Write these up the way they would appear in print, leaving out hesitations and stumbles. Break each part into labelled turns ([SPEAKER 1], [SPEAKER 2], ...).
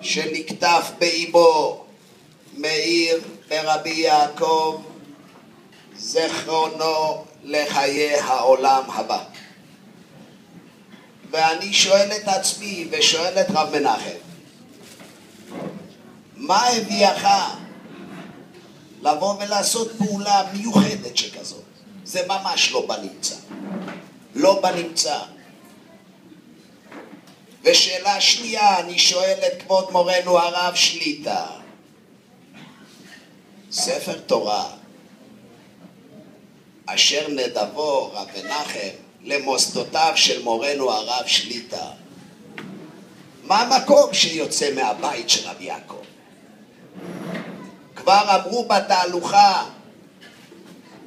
[SPEAKER 1] שנקטף באיבו מאיר ברבי יעקב, זכרונו לחיי העולם הבא. ואני שואל את עצמי ושואל את רב מנחם, מה הביאך לבוא ולעשות פעולה מיוחדת שכזאת? זה ממש לא בנמצא. לא בנמצא. ושאלה שנייה, אני שואל את כבוד מורנו הרב שליטה. ספר תורה אשר נדבו רב מנחם למוסדותיו של מורנו הרב שליטה, מה המקום שיוצא מהבית של רב יעקב? כבר אמרו בתהלוכה,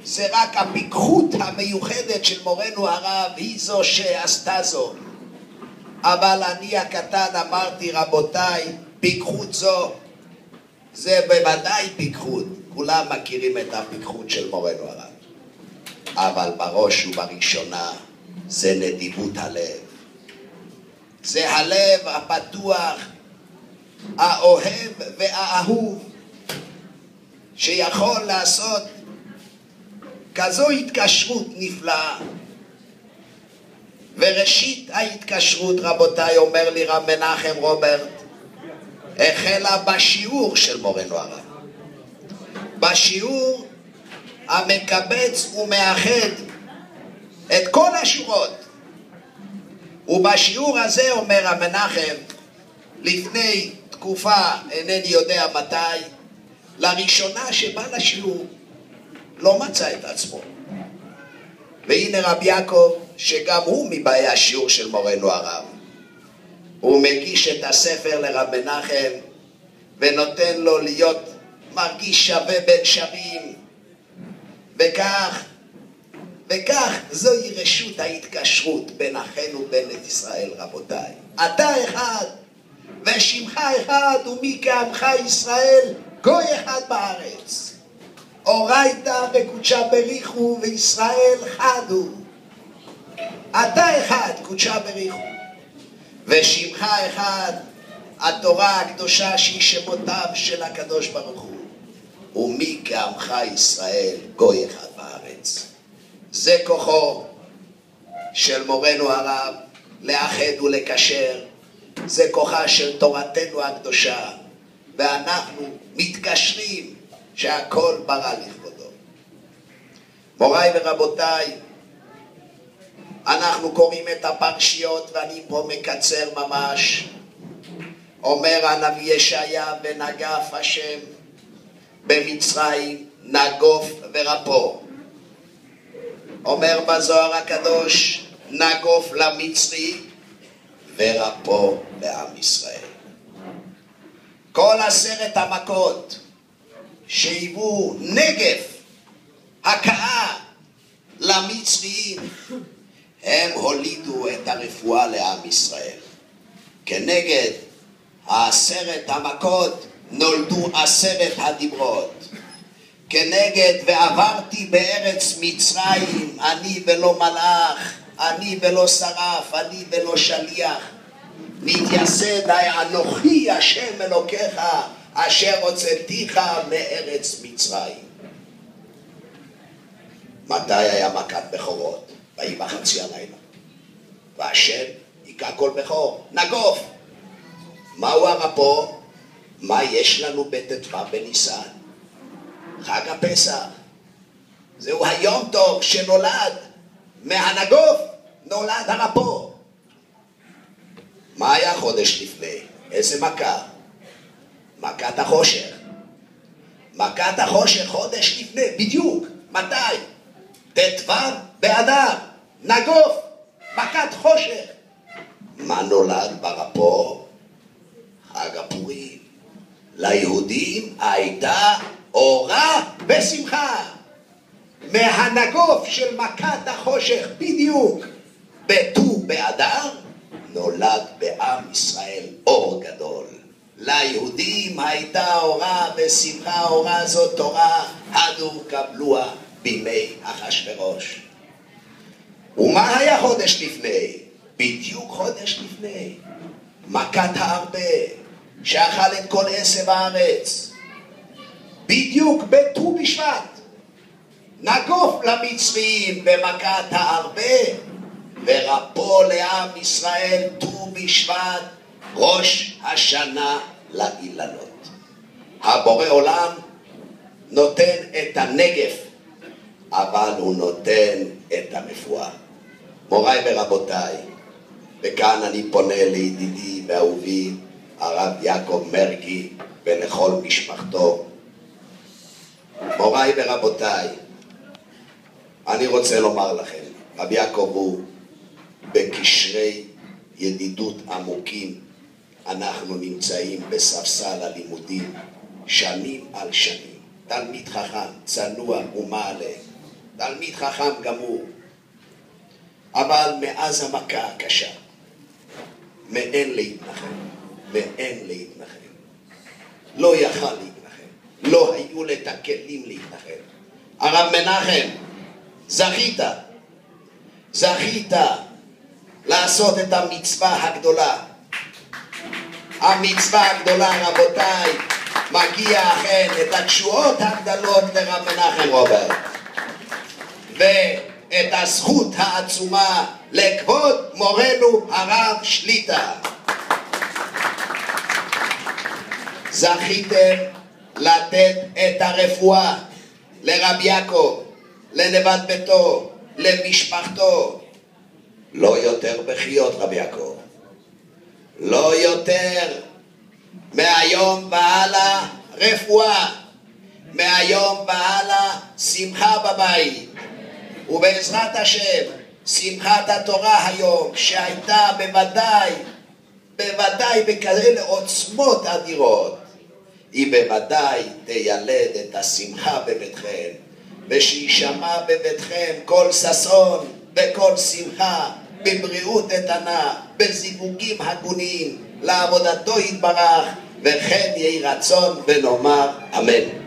[SPEAKER 1] זה רק הפיקחות המיוחדת של מורנו הרב היא זו שעשתה זו. אבל אני הקטן אמרתי, רבותיי, פיקחות זו זה בוודאי פיקחות, כולם מכירים את הפיקחות של מורנו הרב, אבל בראש ובראשונה זה נדיבות הלב. זה הלב הפתוח, האוהב והאהוב, שיכול לעשות כזו התקשרות נפלאה. וראשית ההתקשרות, רבותיי, אומר לי רב מנחם רוברט, החלה בשיעור של מורנו הרב. בשיעור המקבץ ומאחד את כל השורות. ובשיעור הזה אומר המנחם, לפני תקופה, אינני יודע מתי, לראשונה שבא לשיעור, לא מצא את עצמו. והנה רב יעקב, שגם הוא מבאי השיעור של מורנו הרב, הוא מגיש את הספר לרב מנחם, ונותן לו להיות מרגיש שווה בין שווים, וכך זוהי רשות ההתקשרות בין אחינו בית ישראל, רבותיי. אתה אחד ושמך אחד, ומי כעמך ישראל גוי אחד בארץ. אורייתא וקודשא בריחו וישראל חדו. אתה אחד, קודשא בריחו, ושמך אחד, התורה הקדושה שהיא שמותיו של הקדוש ברוך הוא. ומי כעמך ישראל גוי אחד בארץ. זה כוחו של מורנו הרב לאחד ולקשר. זה כוחה של תורתנו הקדושה, ואנחנו מתקשרים שהכל ברא לכבודו. מוריי ורבותיי, אנחנו קוראים את הפרשיות, ואני פה מקצר ממש. אומר הנביא ישעיה, ונגף השם במצרים נגוף ורפו. אומר בזוהר הקדוש, נגוף למצרי ורפו לעם ישראל. כל 10 המכות שהיוו נגף, הכאה למצריים, הם הולידו את הרפואה לעם ישראל. כנגד 10 המכות נולדו 10 הדיברות. כנגד ועברתי בארץ מצרים, אני ולא מלאך, אני ולא שרף, אני ולא שליח. נתייסד אנוכי השם אלוקיך אשר הוצאתיך מארץ מצרים. מתי היה מכת בכורות? ויהי בחצי הלילה. והשם היכה כל בכור, נגוף. מהו הרפו? מה יש לנו בט"ו בניסן? חג הפסח. זהו היום טוב שנולד מהנגוף, נולד הרפו. מה היה חודש לפני? איזה מכה? מכת החושך. מכת החושך חודש לפני, בדיוק. מתי? ט"ו באדר, נגוף, מכת חושך. מה נולד ברפו? חג הפורים. ליהודים הייתה אורה ושמחה. מהנגוף של מכת החושך בדיוק בט"ו באדר נולד בעם ישראל אור גדול. ליהודים הייתה אורה ושמחה, אורה זאת תורה, הדור קבלוה בימי אחשוורוש. ומה היה חודש לפני? בדיוק חודש לפני מכת הארבה. שאכל את כל עשב הארץ, בדיוק בט"ו בשבט, נגוף למצרים במכת הארבה, ורפו לעם ישראל ט"ו בשבט, ראש השנה לאילנות. הבורא עולם נותן את הנגף, אבל הוא נותן את הרפואה. מוריי ורבותיי, וכאן אני פונה לידידי ואהובי הרב יעקב מרגי ולכל משפחתו. מוריי ורבותיי, אני רוצה לומר לכם, רב יעקב הוא בקשרי ידידות עמוקים. אנחנו נמצאים בספסל הלימודים שנים על שנים. תלמיד חכם, צנוע ומעלה, תלמיד חכם גמור. אבל מאז המכה הקשה, מאין להתנחם. לא יכל להתנחם, לא היו את הכלים להתנחם. הרב מנחם, זכית לעשות את המצווה הגדולה. המצווה הגדולה, רבותיי, מגיע אכן את התשועות הגדולות לרב מנחם רוברט, ואת הזכות העצומה לכבוד מורנו הרב שליטה. זכיתם לתת את הרפואה לרב יעקב, לנבט ביתו, למשפחתו. לא יותר בחיות, רב יעקב, לא יותר. מהיום והלאה רפואה, מהיום והלאה שמחה בבית, ובעזרת השם שמחת התורה היום, שהייתה בוודאי בכאלה עוצמות אדירות, היא בוודאי תיילד את השמחה בביתכם, ושישמע בביתכם כל ששון וכל שמחה, בבריאות איתנה, בזיווגים הגונים, לעבודתו יתברך, וכן יהי רצון ונאמר אמן.